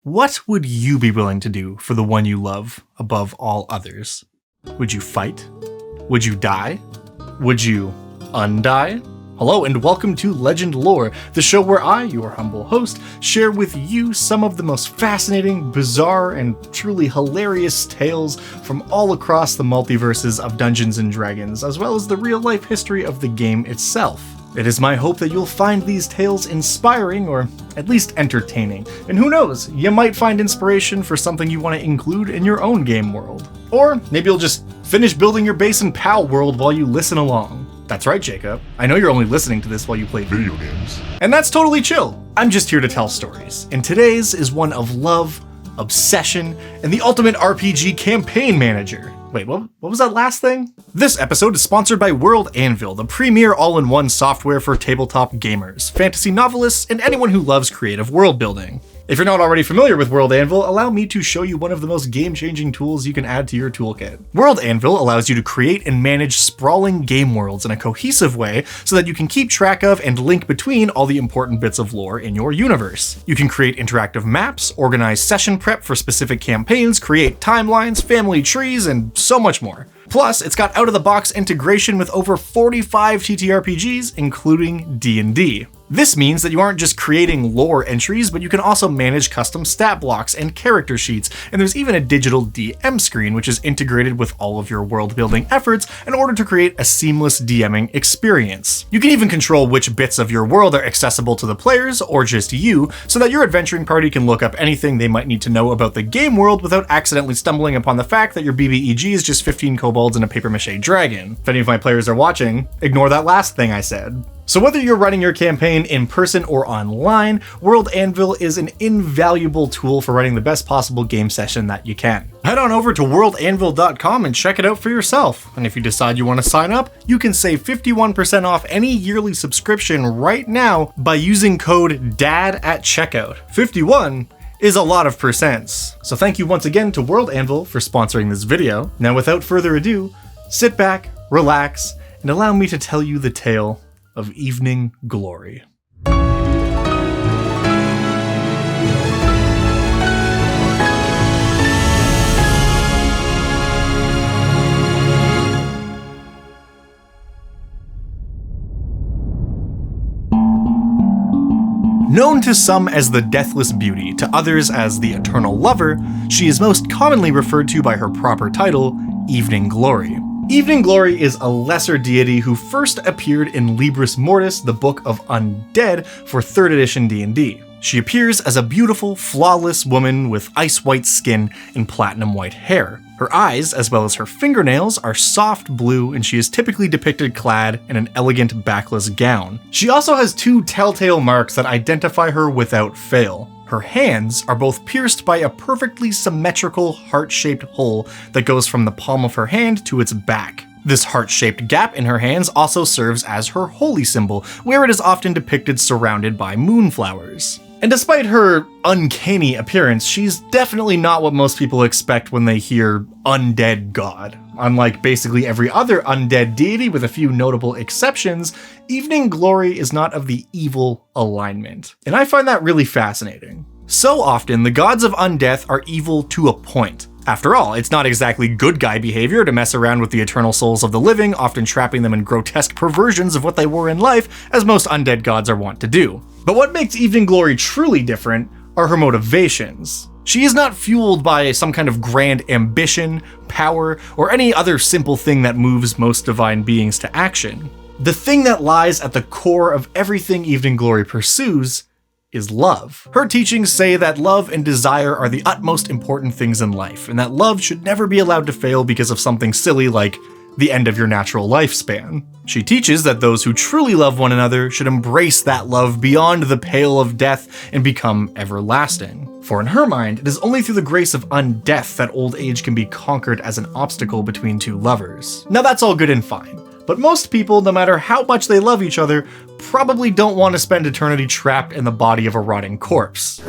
What would you be willing to do for the one you love above all others? Would you fight? Would you die? Would you undie? Hello and welcome to Legend Lore, the show where I, your humble host, share with you some of the most fascinating, bizarre, and truly hilarious tales from all across the multiverses of Dungeons & Dragons, as well as the real-life history of the game itself. It is my hope that you'll find these tales inspiring, or at least entertaining, and who knows, you might find inspiration for something you want to include in your own game world. Or maybe you'll just finish building your base in PAL world while you listen along. That's right, Jacob. I know you're only listening to this while you play video games. And that's totally chill. I'm just here to tell stories, and today's is one of love, obsession, and the ultimate RPG campaign manager. Wait, what was that last thing? This episode is sponsored by World Anvil, the premier all-in-one software for tabletop gamers, fantasy novelists, and anyone who loves creative world building. If you're not already familiar with World Anvil, allow me to show you one of the most game-changing tools you can add to your toolkit. World Anvil allows you to create and manage sprawling game worlds in a cohesive way so that you can keep track of and link between all the important bits of lore in your universe. You can create interactive maps, organize session prep for specific campaigns, create timelines, family trees, and so much more. Plus, it's got out-of-the-box integration with over 45 TTRPGs, including D&D. This means that you aren't just creating lore entries, but you can also manage custom stat blocks and character sheets, and there's even a digital DM screen which is integrated with all of your world-building efforts in order to create a seamless DMing experience. You can even control which bits of your world are accessible to the players, or just you, so that your adventuring party can look up anything they might need to know about the game world without accidentally stumbling upon the fact that your BBEG is just 15 kobolds and a papier-mâché dragon. If any of my players are watching, ignore that last thing I said. So whether you're running your campaign in person or online, World Anvil is an invaluable tool for running the best possible game session that you can. Head on over to worldanvil.com and check it out for yourself. And if you decide you want to sign up, you can save 51% off any yearly subscription right now by using code DAD at checkout. 51 is a lot of percents. So thank you once again to World Anvil for sponsoring this video. Now without further ado, sit back, relax, and allow me to tell you the tale of Evening Glory. Known to some as the Deathless Beauty, to others as the Eternal Lover, she is most commonly referred to by her proper title, Evening Glory. Evening Glory is a lesser deity who first appeared in Libris Mortis, the Book of Undead, for 3rd edition D&D. She appears as a beautiful, flawless woman with ice-white skin and platinum-white hair. Her eyes, as well as her fingernails, are soft blue, and she is typically depicted clad in an elegant backless gown. She also has 2 telltale marks that identify her without fail. Her hands are both pierced by a perfectly symmetrical heart-shaped hole that goes from the palm of her hand to its back. This heart-shaped gap in her hands also serves as her holy symbol, where it is often depicted surrounded by moonflowers. And despite her uncanny appearance, she's definitely not what most people expect when they hear undead god. Unlike basically every other undead deity, with a few notable exceptions, Evening Glory is not of the evil alignment. And I find that really fascinating. So often, the gods of undeath are evil to a point. After all, it's not exactly good guy behavior to mess around with the eternal souls of the living, often trapping them in grotesque perversions of what they were in life, as most undead gods are wont to do. But what makes Evening Glory truly different are her motivations. She is not fueled by some kind of grand ambition, power, or any other simple thing that moves most divine beings to action. The thing that lies at the core of everything Evening Glory pursues is love. Her teachings say that love and desire are the utmost important things in life, and that love should never be allowed to fail because of something silly like the end of your natural lifespan. She teaches that those who truly love one another should embrace that love beyond the pale of death and become everlasting. For in her mind, it is only through the grace of undeath that old age can be conquered as an obstacle between 2 lovers. Now that's all good and fine, but most people, no matter how much they love each other, probably don't want to spend eternity trapped in the body of a rotting corpse.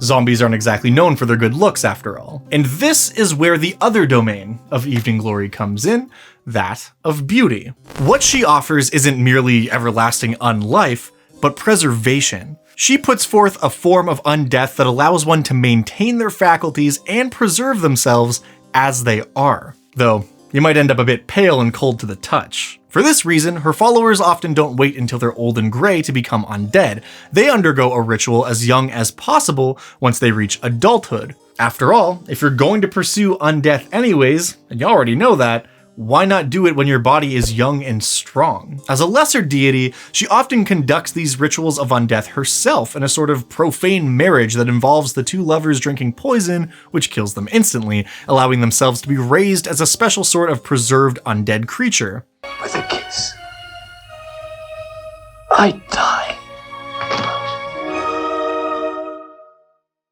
Zombies aren't exactly known for their good looks after all. And this is where the other domain of Evening Glory comes in, that of beauty. What she offers isn't merely everlasting unlife, but preservation. She puts forth a form of undeath that allows one to maintain their faculties and preserve themselves as they are, though you might end up a bit pale and cold to the touch. For this reason, her followers often don't wait until they're old and gray to become undead. They undergo a ritual as young as possible once they reach adulthood. After all, if you're going to pursue undeath anyways, and you already know that, why not do it when your body is young and strong? As a lesser deity, she often conducts these rituals of undeath herself in a sort of profane marriage that involves the two lovers drinking poison, which kills them instantly, allowing themselves to be raised as a special sort of preserved undead creature. With a kiss, I die.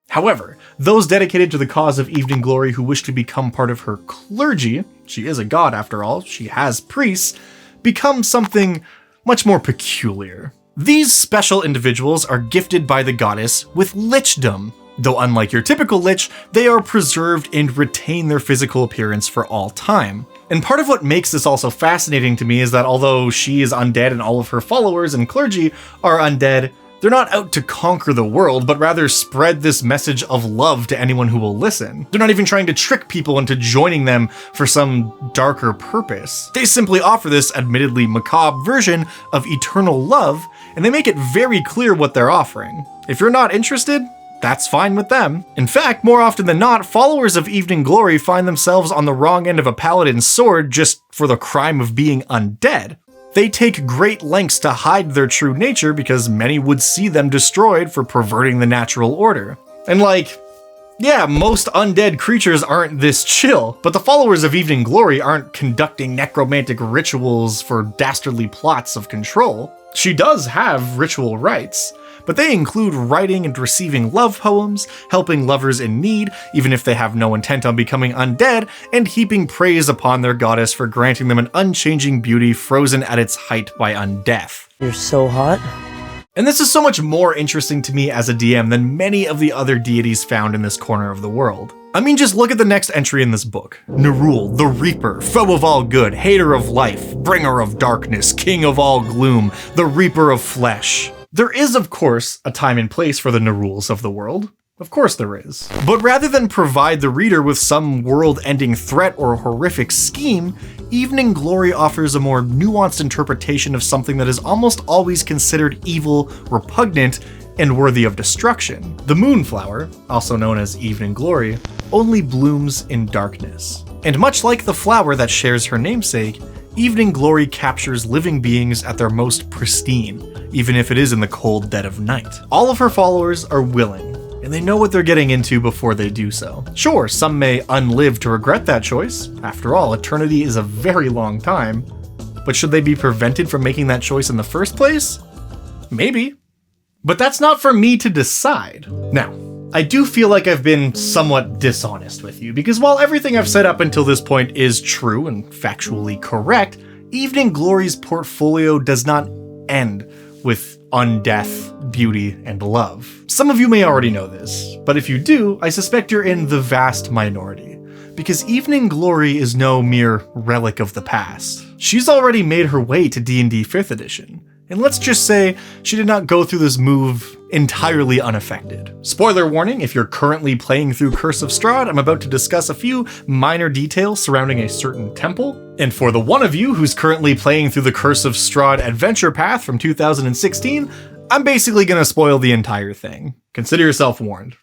However, those dedicated to the cause of Evening Glory who wish to become part of her clergy, she is a god after all, she has priests, become something much more peculiar. These special individuals are gifted by the goddess with lichdom. Though unlike your typical lich, they are preserved and retain their physical appearance for all time. And part of what makes this also fascinating to me is that although she is undead and all of her followers and clergy are undead, they're not out to conquer the world, but rather spread this message of love to anyone who will listen. They're not even trying to trick people into joining them for some darker purpose. They simply offer this admittedly macabre version of eternal love, and they make it very clear what they're offering. If you're not interested, that's fine with them. In fact, more often than not, followers of Evening Glory find themselves on the wrong end of a paladin's sword just for the crime of being undead. They take great lengths to hide their true nature because many would see them destroyed for perverting the natural order. And yeah, most undead creatures aren't this chill, but the followers of Evening Glory aren't conducting necromantic rituals for dastardly plots of control. She does have ritual rites, but they include writing and receiving love poems, helping lovers in need, even if they have no intent on becoming undead, and heaping praise upon their goddess for granting them an unchanging beauty frozen at its height by undeath. You're so hot. And this is so much more interesting to me as a DM than many of the other deities found in this corner of the world. I mean, just look at the next entry in this book. Nerul, the Reaper, foe of all good, hater of life, bringer of darkness, king of all gloom, the reaper of flesh. There is, of course, a time and place for the Neruls of the world. Of course there is. But rather than provide the reader with some world-ending threat or horrific scheme, Evening Glory offers a more nuanced interpretation of something that is almost always considered evil, repugnant, and worthy of destruction. The Moonflower, also known as Evening Glory, only blooms in darkness. And much like the flower that shares her namesake, Evening Glory captures living beings at their most pristine, even if it is in the cold dead of night. All of her followers are willing, and they know what they're getting into before they do so. Sure, some may unlive to regret that choice. After all, eternity is a very long time. But should they be prevented from making that choice in the first place? Maybe. But that's not for me to decide. Now, I do feel like I've been somewhat dishonest with you, because while everything I've said up until this point is true and factually correct, Evening Glory's portfolio does not end with undeath, beauty, and love. Some of you may already know this, but if you do, I suspect you're in the vast minority, because Evening Glory is no mere relic of the past. She's already made her way to D&D 5th edition. And let's just say she did not go through this move entirely unaffected. Spoiler warning, if you're currently playing through Curse of Strahd, I'm about to discuss a few minor details surrounding a certain temple. And for the one of you who's currently playing through the Curse of Strahd adventure path from 2016, I'm basically gonna spoil the entire thing. Consider yourself warned.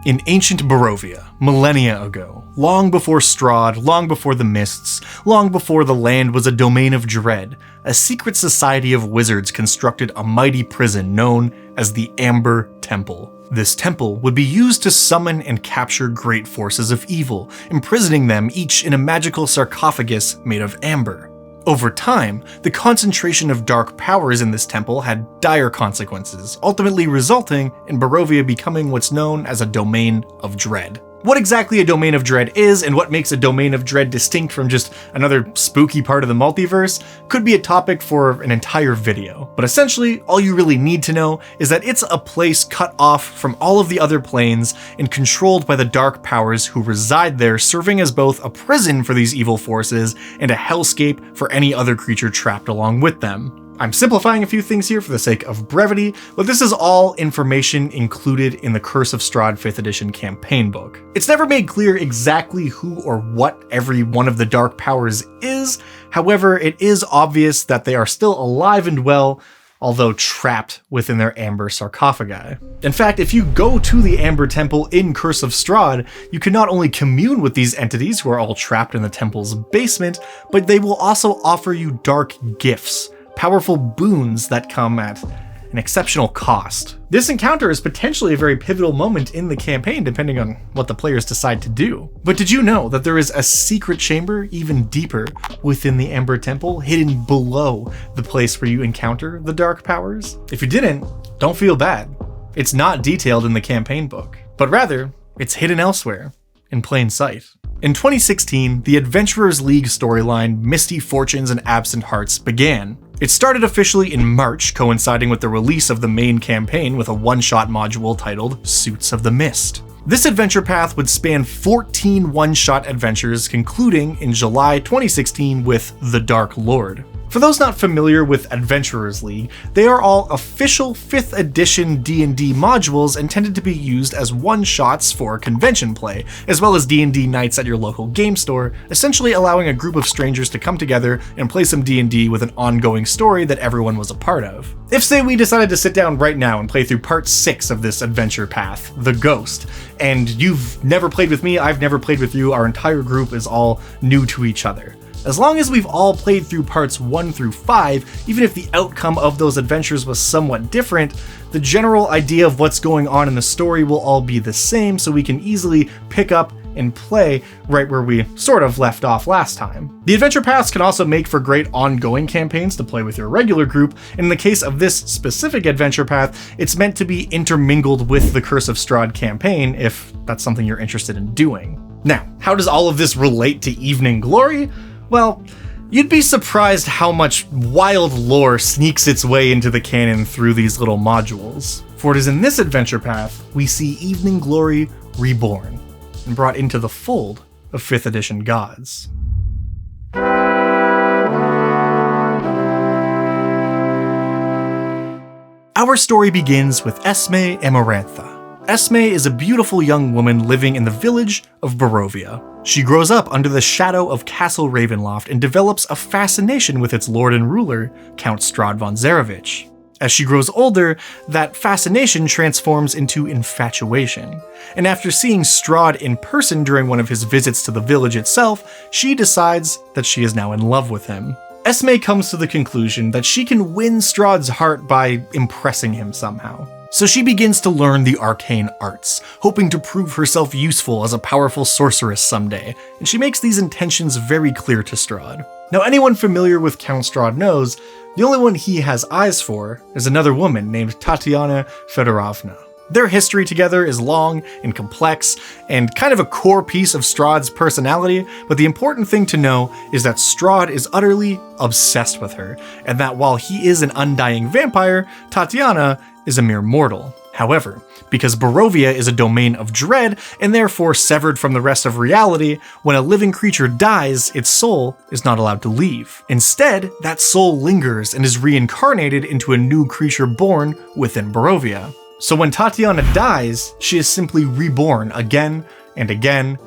In ancient Barovia, millennia ago, long before Strahd, long before the mists, long before the land was a domain of dread, a secret society of wizards constructed a mighty prison known as the Amber Temple. This temple would be used to summon and capture great forces of evil, imprisoning them each in a magical sarcophagus made of amber. Over time, the concentration of dark powers in this temple had dire consequences, ultimately resulting in Barovia becoming what's known as a domain of dread. What exactly a domain of dread is and what makes a domain of dread distinct from just another spooky part of the multiverse could be a topic for an entire video. But essentially, all you really need to know is that it's a place cut off from all of the other planes and controlled by the dark powers who reside there, serving as both a prison for these evil forces and a hellscape for any other creature trapped along with them. I'm simplifying a few things here for the sake of brevity, but this is all information included in the Curse of Strahd 5th edition campaign book. It's never made clear exactly who or what every one of the dark powers is, however, it is obvious that they are still alive and well, although trapped within their amber sarcophagi. In fact, if you go to the Amber Temple in Curse of Strahd, you can not only commune with these entities who are all trapped in the temple's basement, but they will also offer you dark gifts, powerful boons that come at an exceptional cost. This encounter is potentially a very pivotal moment in the campaign depending on what the players decide to do. But did you know that there is a secret chamber even deeper within the Amber Temple, hidden below the place where you encounter the dark powers? If you didn't, don't feel bad. It's not detailed in the campaign book, but rather, it's hidden elsewhere, in plain sight. In 2016, the Adventurers League storyline Misty Fortunes and Absent Hearts began. It started officially in March, coinciding with the release of the main campaign with a one-shot module titled Suits of the Mist. This adventure path would span 14 one-shot adventures, concluding in July 2016 with The Dark Lord. For those not familiar with Adventurers League, they are all official 5th edition D&D modules intended to be used as one-shots for convention play, as well as D&D nights at your local game store, essentially allowing a group of strangers to come together and play some D&D with an ongoing story that everyone was a part of. If, say, we decided to sit down right now and play through part 6 of this adventure path, The Ghost, and you've never played with me, I've never played with you, our entire group is all new to each other. As long as we've all played through parts 1 through 5, even if the outcome of those adventures was somewhat different, the general idea of what's going on in the story will all be the same, so we can easily pick up and play right where we sort of left off last time. The adventure paths can also make for great ongoing campaigns to play with your regular group, and in the case of this specific adventure path, it's meant to be intermingled with the Curse of Strahd campaign if that's something you're interested in doing. Now, how does all of this relate to Evening Glory? Well, you'd be surprised how much wild lore sneaks its way into the canon through these little modules. For it is in this adventure path we see Evening Glory reborn and brought into the fold of 5th edition gods. Our story begins with ESMAE Amarantha. ESMAE is a beautiful young woman living in the village of Barovia. She grows up under the shadow of Castle Ravenloft and develops a fascination with its lord and ruler, Count Strahd von Zarovich. As she grows older, that fascination transforms into infatuation, and after seeing Strahd in person during one of his visits to the village itself, she decides that she is now in love with him. ESMAE comes to the conclusion that she can win Strahd's heart by impressing him somehow. So she begins to learn the arcane arts, hoping to prove herself useful as a powerful sorceress someday, and she makes these intentions very clear to Strahd. Now, anyone familiar with Count Strahd knows the only one he has eyes for is another woman named Tatiana Fedorovna. Their history together is long and complex, and kind of a core piece of Strahd's personality, but the important thing to know is that Strahd is utterly obsessed with her, and that while he is an undying vampire, Tatiana is a mere mortal. However, because Barovia is a domain of dread, and therefore severed from the rest of reality, when a living creature dies, its soul is not allowed to leave. Instead, that soul lingers and is reincarnated into a new creature born within Barovia. So when Tatiana dies, she is simply reborn again and again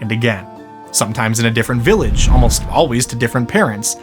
and again. Sometimes in a different village, almost always to different parents.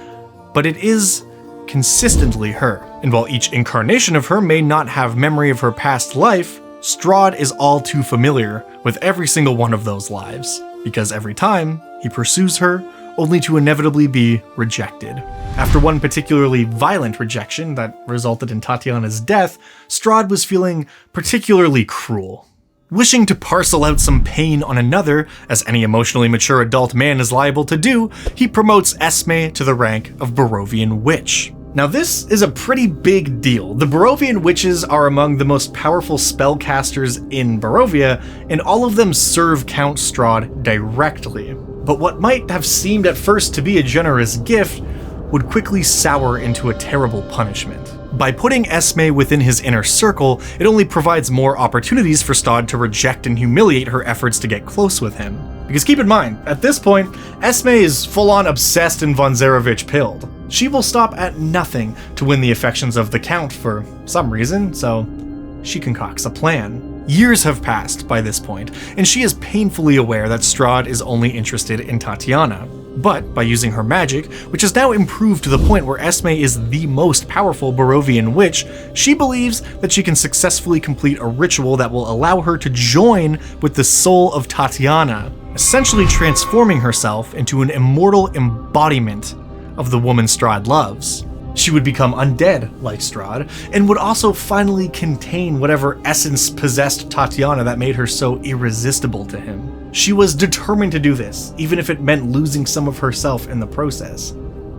But it is consistently her. And while each incarnation of her may not have memory of her past life, Strahd is all too familiar with every single one of those lives, because every time he pursues her, only to inevitably be rejected. After one particularly violent rejection that resulted in Tatiana's death, Strahd was feeling particularly cruel. Wishing to parcel out some pain on another, as any emotionally mature adult man is liable to do, he promotes ESMAE to the rank of Barovian Witch. Now this is a pretty big deal. The Barovian witches are among the most powerful spellcasters in Barovia, and all of them serve Count Strahd directly. But what might have seemed at first to be a generous gift would quickly sour into a terrible punishment. By putting ESMAE within his inner circle, it only provides more opportunities for Strahd to reject and humiliate her efforts to get close with him. Because keep in mind, at this point, ESMAE is full-on obsessed and von Zarovich pilled. She will stop at nothing to win the affections of the Count for some reason, so she concocts a plan. Years have passed by this point, and she is painfully aware that Strahd is only interested in Tatiana. But by using her magic, which has now improved to the point where ESMAE is the most powerful Barovian witch, she believes that she can successfully complete a ritual that will allow her to join with the soul of Tatiana, essentially transforming herself into an immortal embodiment of the woman Strahd loves. She would become undead like Strahd, and would also finally contain whatever essence possessed Tatiana that made her so irresistible to him. She was determined to do this, even if it meant losing some of herself in the process.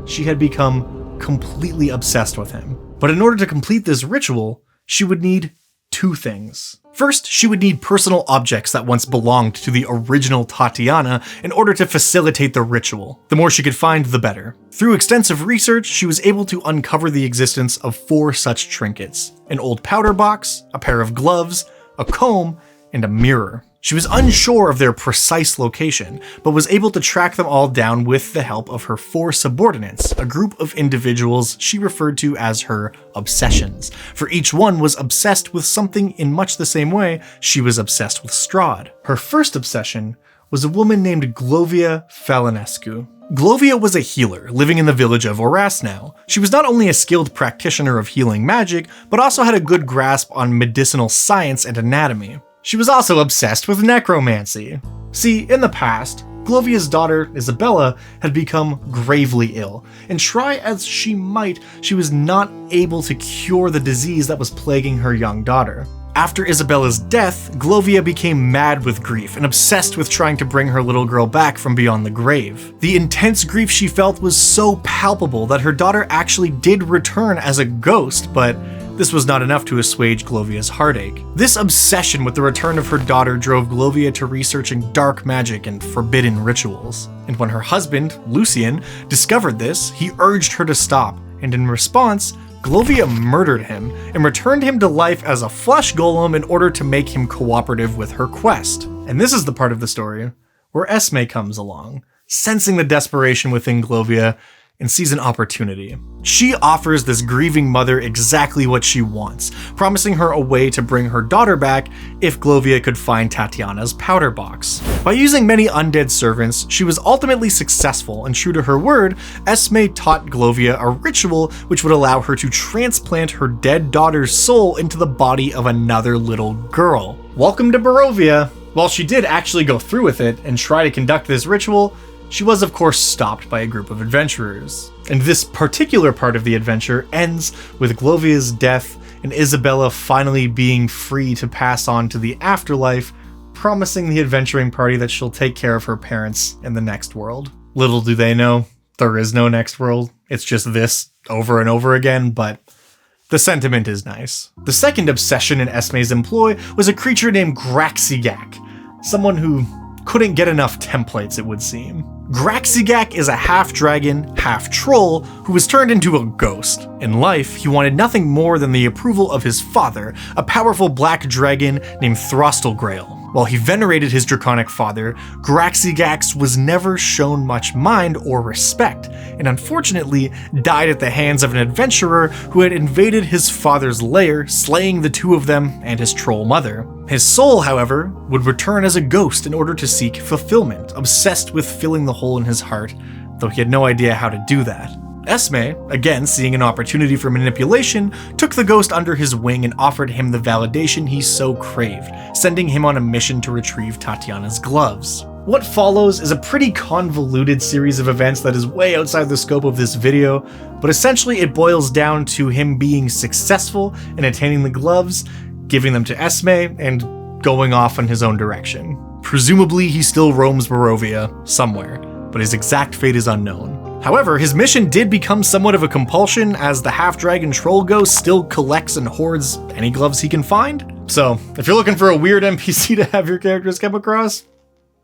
She had become completely obsessed with him. But in order to complete this ritual, she would need two things. First, she would need personal objects that once belonged to the original Tatiana in order to facilitate the ritual. The more she could find, the better. Through extensive research, she was able to uncover the existence of 4 such trinkets: an old powder box, a pair of gloves, a comb, and a mirror. She was unsure of their precise location, but was able to track them all down with the help of her 4 subordinates, a group of individuals she referred to as her obsessions, for each one was obsessed with something in much the same way she was obsessed with Strahd. Her first obsession was a woman named GLOVIA Falinescu. GLOVIA was a healer living in the village of Orasnau. She was not only a skilled practitioner of healing magic, but also had a good grasp on medicinal science and anatomy. She was also obsessed with necromancy. See, in the past, GLOVIA's daughter, Isabella, had become gravely ill, and try as she might, she was not able to cure the disease that was plaguing her young daughter. After Isabella's death, GLOVIA became mad with grief and obsessed with trying to bring her little girl back from beyond the grave. The intense grief she felt was so palpable that her daughter actually did return as a ghost, but this was not enough to assuage GLOVIA's heartache. This obsession with the return of her daughter drove GLOVIA to researching dark magic and forbidden rituals. And when her husband, Lucian, discovered this, he urged her to stop, and in response, GLOVIA murdered him and returned him to life as a flesh golem in order to make him cooperative with her quest. And this is the part of the story where ESMAE comes along, sensing the desperation within GLOVIA and sees an opportunity. She offers this grieving mother exactly what she wants, promising her a way to bring her daughter back if GLOVIA could find Tatiana's powder box. By using many undead servants, she was ultimately successful, and true to her word, ESMAE taught GLOVIA a ritual which would allow her to transplant her dead daughter's soul into the body of another little girl. Welcome to Barovia! While she did actually go through with it and try to conduct this ritual, she was of course stopped by a group of adventurers. And this particular part of the adventure ends with GLOVIA's death and Isabella finally being free to pass on to the afterlife, promising the adventuring party that she'll take care of her parents in the next world. Little do they know, there is no next world. It's just this over and over again, but the sentiment is nice. The second obsession in ESMAE's employ was a creature named GRAXXYGAK, someone who couldn't get enough templates, it would seem. GRAXXYGAK is a half-dragon, half-troll who was turned into a ghost. In life, he wanted nothing more than the approval of his father, a powerful black dragon named Throstelgrail. While he venerated his draconic father, GRAXXYGAK was never shown much mind or respect, and unfortunately died at the hands of an adventurer who had invaded his father's lair, slaying the two of them and his troll mother. His soul, however, would return as a ghost in order to seek fulfillment, obsessed with filling the hole in his heart, though he had no idea how to do that. ESMAE, again seeing an opportunity for manipulation, took the ghost under his wing and offered him the validation he so craved, sending him on a mission to retrieve Tatiana's gloves. What follows is a pretty convoluted series of events that is way outside the scope of this video, but essentially it boils down to him being successful in attaining the gloves, giving them to ESMAE, and going off in his own direction. Presumably he still roams Barovia somewhere, but his exact fate is unknown. However, his mission did become somewhat of a compulsion, as the half-dragon troll ghost still collects and hoards any gloves he can find. So, if you're looking for a weird NPC to have your characters come across,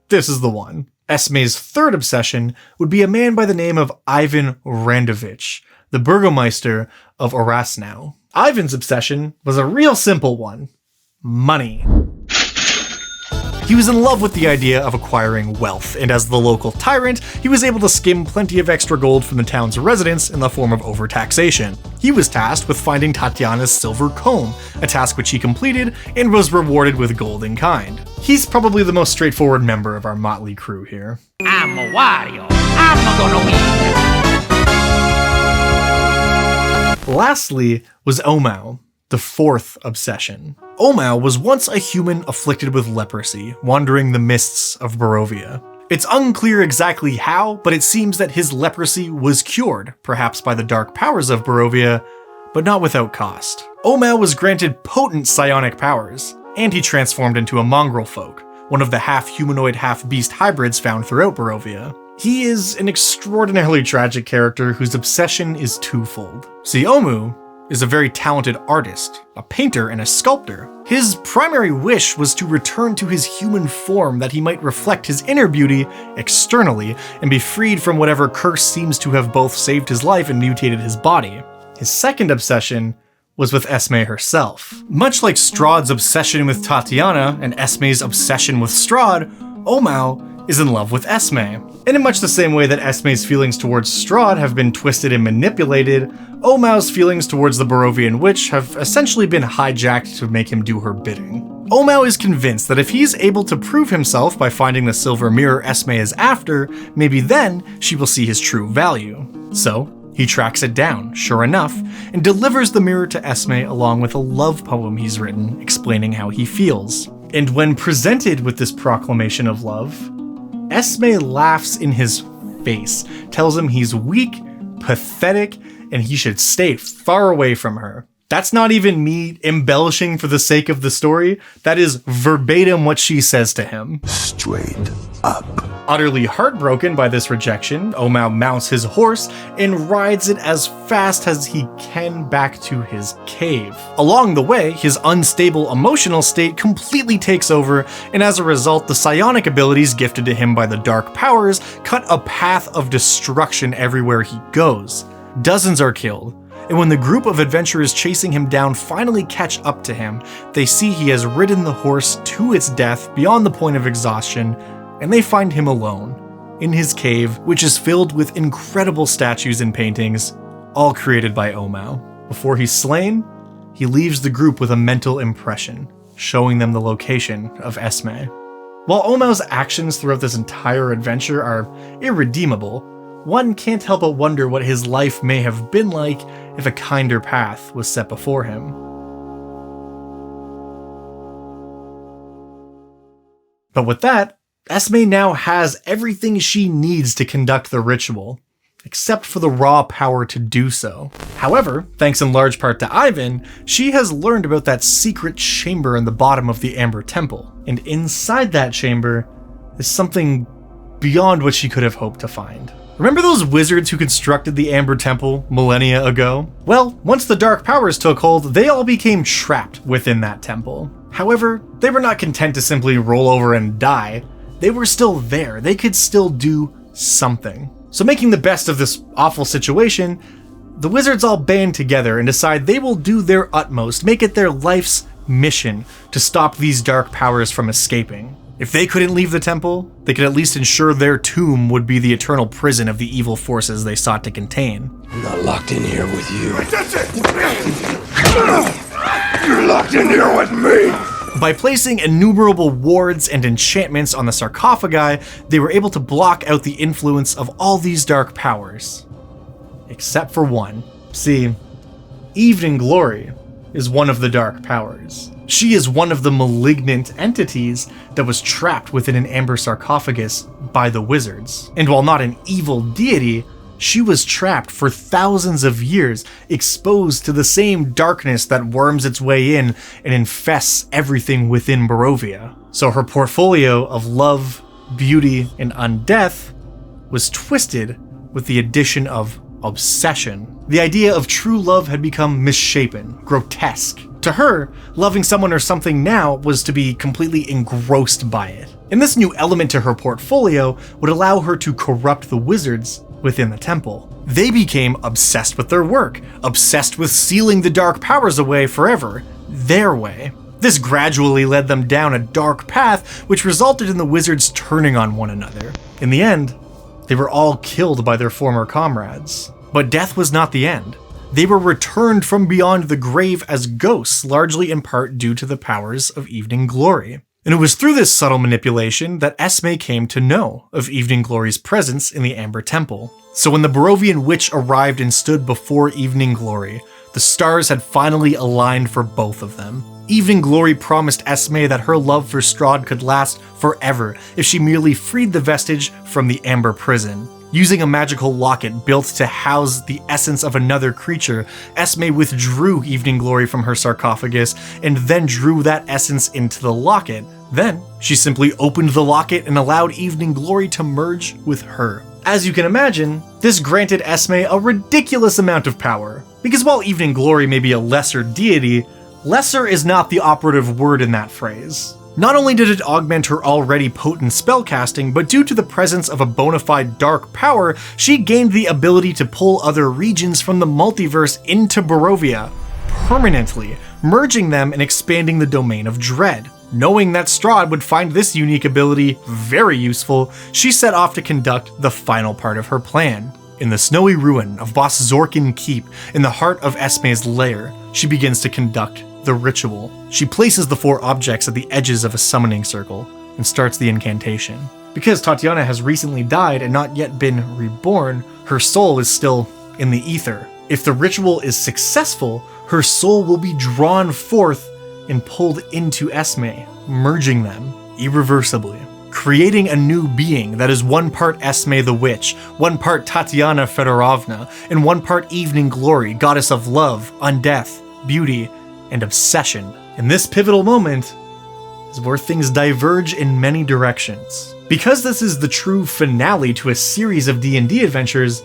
this is the one. ESMAE's third obsession would be a man by the name of Ivan Randovich, the Burgomeister of Orasnau. Ivan's obsession was a real simple one: money. He was in love with the idea of acquiring wealth, and as the local tyrant, he was able to skim plenty of extra gold from the town's residents in the form of overtaxation. He was tasked with finding Tatiana's silver comb, a task which he completed and was rewarded with gold in kind. He's probably the most straightforward member of our motley crew here. I'm a Wario. I'm gonna win. Lastly was OMOU, the fourth obsession. OMOU was once a human afflicted with leprosy, wandering the mists of Barovia. It's unclear exactly how, but it seems that his leprosy was cured, perhaps by the dark powers of Barovia, but not without cost. OMOU was granted potent psionic powers, and he transformed into a mongrel folk, one of the half-humanoid, half-beast hybrids found throughout Barovia. He is an extraordinarily tragic character whose obsession is twofold. See, OMOU is a very talented artist, a painter and a sculptor. His primary wish was to return to his human form that he might reflect his inner beauty externally and be freed from whatever curse seems to have both saved his life and mutated his body. His second obsession was with ESMAE herself. Much like Strahd's obsession with Tatiana and ESMAE's obsession with Strahd, OMOU is in love with ESMAE. And in much the same way that ESMAE's feelings towards Strahd have been twisted and manipulated, OMOU's feelings towards the Barovian witch have essentially been hijacked to make him do her bidding. OMOU is convinced that if he's able to prove himself by finding the silver mirror ESMAE is after, maybe then she will see his true value. So, he tracks it down, sure enough, and delivers the mirror to ESMAE along with a love poem he's written explaining how he feels. And when presented with this proclamation of love, ESMAE laughs in his face, tells him he's weak, pathetic, and he should stay far away from her. That's not even me embellishing for the sake of the story. That is verbatim what she says to him. Straight up. Utterly heartbroken by this rejection, OMOU mounts his horse and rides it as fast as he can back to his cave. Along the way, his unstable emotional state completely takes over, and as a result, the psionic abilities gifted to him by the dark powers cut a path of destruction everywhere he goes. Dozens are killed, and when the group of adventurers chasing him down finally catch up to him, they see he has ridden the horse to its death beyond the point of exhaustion, and they find him alone, in his cave, which is filled with incredible statues and paintings, all created by OMOU. Before he's slain, he leaves the group with a mental impression, showing them the location of ESMAE. While OMOU's actions throughout this entire adventure are irredeemable, one can't help but wonder what his life may have been like if a kinder path was set before him. But with that, ESMAE now has everything she needs to conduct the ritual, except for the raw power to do so. However, thanks in large part to Ivan, she has learned about that secret chamber in the bottom of the Amber Temple, and inside that chamber is something beyond what she could have hoped to find. Remember those wizards who constructed the Amber Temple millennia ago? Well, once the dark powers took hold, they all became trapped within that temple. However, they were not content to simply roll over and die. They were still there. They could still do something. So making the best of this awful situation, the wizards all band together and decide they will do their utmost, make it their life's mission to stop these dark powers from escaping. If they couldn't leave the temple, they could at least ensure their tomb would be the eternal prison of the evil forces they sought to contain. I'm not locked in here with you. You're locked in here with me! By placing innumerable wards and enchantments on the sarcophagi, they were able to block out the influence of all these dark powers. Except for one. See, Evening Glory is one of the dark powers. She is one of the malignant entities that was trapped within an amber sarcophagus by the wizards. And while not an evil deity, she was trapped for thousands of years, exposed to the same darkness that worms its way in and infests everything within Barovia. So her portfolio of love, beauty, and undeath was twisted with the addition of obsession. The idea of true love had become misshapen, grotesque. To her, loving someone or something now was to be completely engrossed by it. And this new element to her portfolio would allow her to corrupt the wizards within the temple. They became obsessed with their work, obsessed with sealing the dark powers away forever, their way. This gradually led them down a dark path, which resulted in the wizards turning on one another. In the end, they were all killed by their former comrades. But death was not the end. They were returned from beyond the grave as ghosts, largely in part due to the powers of Evening Glory. And it was through this subtle manipulation that ESMAE came to know of Evening Glory's presence in the Amber Temple. So when the Barovian witch arrived and stood before Evening Glory, the stars had finally aligned for both of them. Evening Glory promised ESMAE that her love for Strahd could last forever if she merely freed the vestige from the Amber prison. Using a magical locket built to house the essence of another creature, ESMAE withdrew Evening Glory from her sarcophagus and then drew that essence into the locket. Then, she simply opened the locket and allowed Evening Glory to merge with her. As you can imagine, this granted ESMAE a ridiculous amount of power, because while Evening Glory may be a lesser deity, lesser is not the operative word in that phrase. Not only did it augment her already potent spellcasting, but due to the presence of a bona fide dark power, she gained the ability to pull other regions from the multiverse into Barovia permanently, merging them and expanding the domain of Dread. Knowing that Strahd would find this unique ability very useful, she set off to conduct the final part of her plan. In the snowy ruin of Boss Zorkin Keep, in the heart of ESMAE's lair, she begins to conduct the ritual. She places the 4 objects at the edges of a summoning circle and starts the incantation. Because Tatiana has recently died and not yet been reborn, her soul is still in the ether. If the ritual is successful, her soul will be drawn forth and pulled into ESMAE, merging them irreversibly, creating a new being that is 1 part ESMAE the Witch, 1 part Tatiana Fedorovna, and 1 part Evening Glory, goddess of love, undeath, beauty, and obsession. In this pivotal moment is where things diverge in many directions. Because this is the true finale to a series of D&D adventures,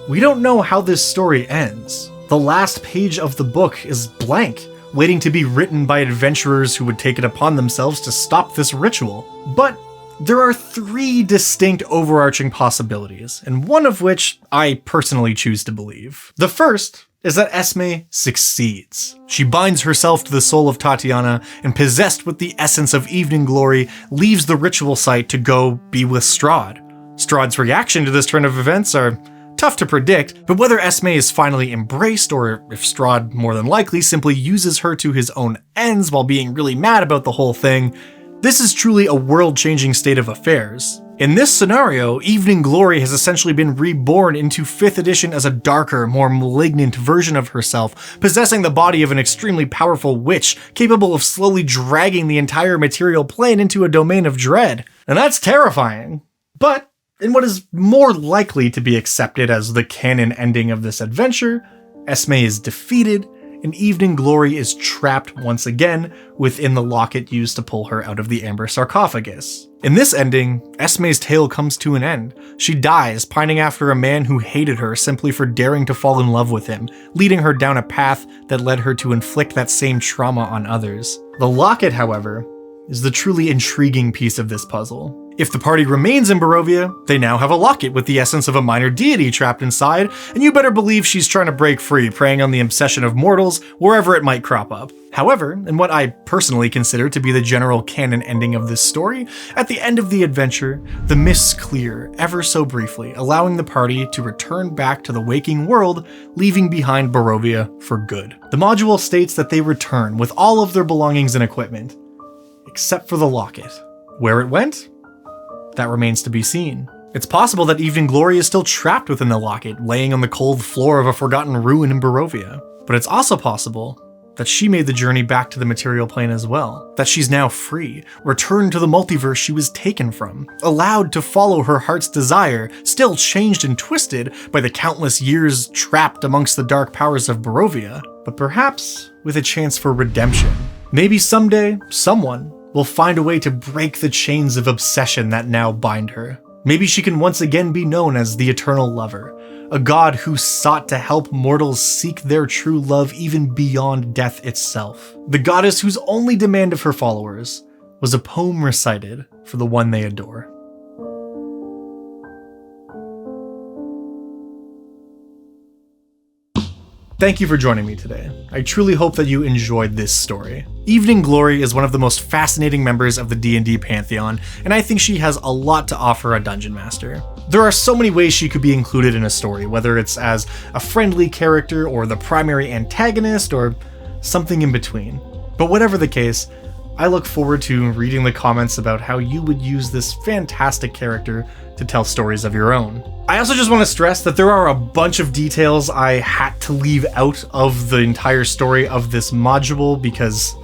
we don't know how this story ends. The last page of the book is blank, waiting to be written by adventurers who would take it upon themselves to stop this ritual. But there are 3 distinct overarching possibilities, and one of which I personally choose to believe. The first is that ESMAE succeeds. She binds herself to the soul of Tatiana and, possessed with the essence of Evening Glory, leaves the ritual site to go be with Strahd. Strahd's reaction to this turn of events are tough to predict, but whether ESMAE is finally embraced or if Strahd more than likely simply uses her to his own ends while being really mad about the whole thing, this is truly a world-changing state of affairs. In this scenario, Evening Glory has essentially been reborn into 5th edition as a darker, more malignant version of herself, possessing the body of an extremely powerful witch, capable of slowly dragging the entire material plane into a domain of dread. And that's terrifying. But in what is more likely to be accepted as the canon ending of this adventure, ESMAE is defeated, and Evening Glory is trapped once again within the locket used to pull her out of the Amber sarcophagus. In this ending, ESMAE's tale comes to an end. She dies, pining after a man who hated her simply for daring to fall in love with him, leading her down a path that led her to inflict that same trauma on others. The locket, however, is the truly intriguing piece of this puzzle. If the party remains in Barovia, they now have a locket with the essence of a minor deity trapped inside, and you better believe she's trying to break free, preying on the obsession of mortals wherever it might crop up. However, in what I personally consider to be the general canon ending of this story, at the end of the adventure, the mists clear ever so briefly, allowing the party to return back to the waking world, leaving behind Barovia for good. The module states that they return with all of their belongings and equipment, except for the locket. Where it went? That remains to be seen. It's possible that Evening Glory is still trapped within the locket, laying on the cold floor of a forgotten ruin in Barovia. But it's also possible that she made the journey back to the material plane as well, that she's now free, returned to the multiverse she was taken from, allowed to follow her heart's desire, still changed and twisted by the countless years trapped amongst the dark powers of Barovia, but perhaps with a chance for redemption. Maybe someday, someone will find a way to break the chains of obsession that now bind her. Maybe she can once again be known as the Eternal Lover, a god who sought to help mortals seek their true love even beyond death itself. The goddess whose only demand of her followers was a poem recited for the one they adore. Thank you for joining me today. I truly hope that you enjoyed this story. Evening Glory is one of the most fascinating members of the D&D pantheon, and I think she has a lot to offer a dungeon master. There are so many ways she could be included in a story, whether it's as a friendly character or the primary antagonist or something in between. But whatever the case, I look forward to reading the comments about how you would use this fantastic character to tell stories of your own. I also just want to stress that there are a bunch of details I had to leave out of the entire story of this module because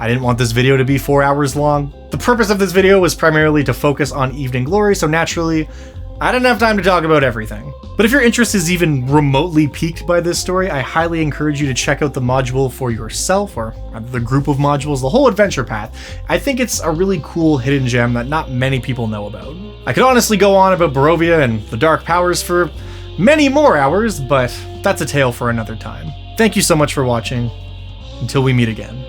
I didn't want this video to be 4 hours long. The purpose of this video was primarily to focus on Evening Glory, so naturally, I didn't have time to talk about everything. But if your interest is even remotely piqued by this story, I highly encourage you to check out the module for yourself, or the group of modules, the whole adventure path. I think it's a really cool hidden gem that not many people know about. I could honestly go on about Barovia and the Dark Powers for many more hours, but that's a tale for another time. Thank you so much for watching. Until we meet again.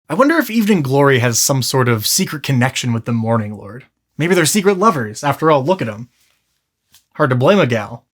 I wonder if Evening Glory has some sort of secret connection with the Morning Lord. Maybe they're secret lovers. After all, look at them. Hard to blame a gal.